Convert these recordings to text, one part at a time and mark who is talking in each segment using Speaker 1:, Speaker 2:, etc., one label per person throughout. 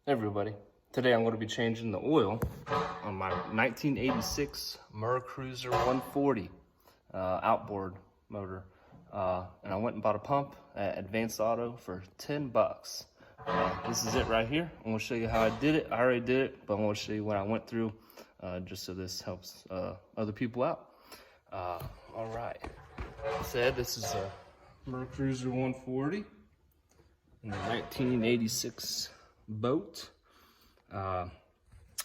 Speaker 1: Hey everybody, today I'm going to be changing the oil on my 1986 Mercruiser 140 outboard motor. And I went and bought a pump at Advanced Auto for 10 bucks. This is it right here. I'm going to show you how I did it. I already did it, but I'm going to show you what I went through just so this helps other people out. All right, this is a Mercruiser 140 in the 1986 boat.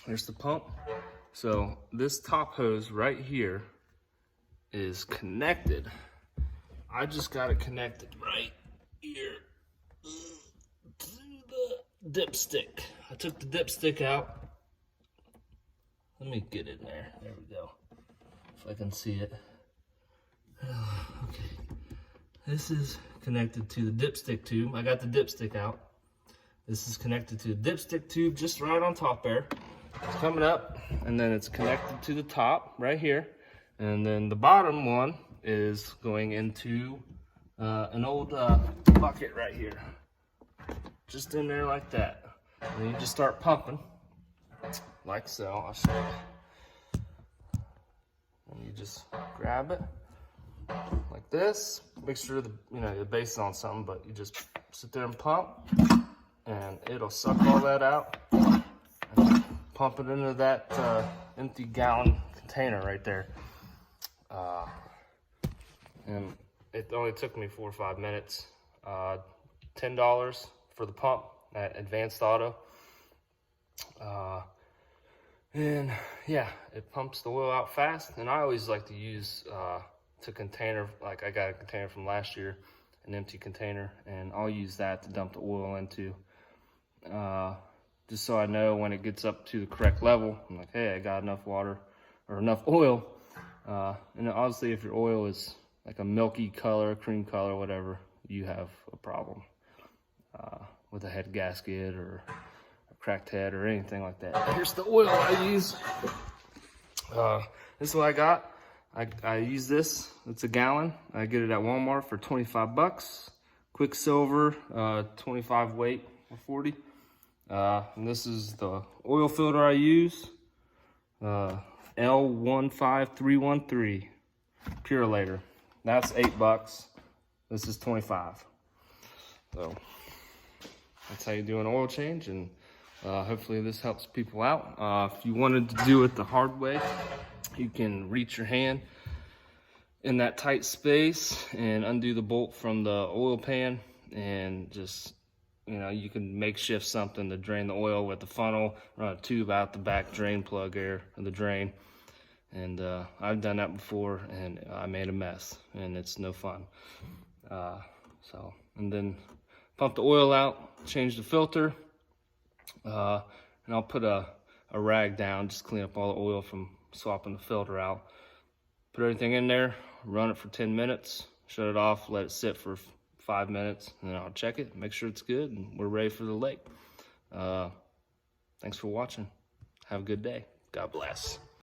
Speaker 1: There's the pump. So this top hose right here is connected. I just got it connected right here to the dipstick. I took the dipstick out. Let me get it in there. There we go. If I can see it. Okay. This is connected to the dipstick tube. I got the dipstick out. This is connected to the dipstick tube just right on top there. It's coming up, and then it's connected to the top right here. And then the bottom one is going into an old bucket right here. Just in there like that. And you just start pumping, like so. I'll show you. And you just grab it like this. Make sure the base is on something, but you just sit there and pump. And it'll suck all that out and pump it into that empty gallon container right there. And it only took me 4 or 5 minutes. $10 for the pump at Advanced Auto. And yeah, it pumps the oil out fast. And I always like to use to container, like I got a container from last year, an empty container, and I'll use that to dump the oil into. Just so I know when it gets up to the correct level, I'm like, hey, I got enough water or enough oil. And obviously if your oil is like a milky color, cream color, whatever, you have a problem with a head gasket or a cracked head or anything like that. Here's the oil I use. This is what I got. I use this. It's a gallon. I get it at Walmart for 25 bucks. Quicksilver, 25 weight or 40. And this is the oil filter I use, L15313 Purelator. That's 8 bucks. This is 25. So that's how you do an oil change, and hopefully this helps people out. If you wanted to do it the hard way, you can reach your hand in that tight space and undo the bolt from the oil pan, and just you can makeshift something to drain the oil with the funnel, run a tube out the back drain plug air of the drain. And I've done that before, and I made a mess, and it's no fun. And then pump the oil out, change the filter, and I'll put a rag down, just clean up all the oil from swapping the filter out. Put everything in there, run it for 10 minutes, shut it off, let it sit for 5 minutes, and then I'll check it, make sure it's good, and we're ready for the lake. Thanks for watching. Have a good day. God bless.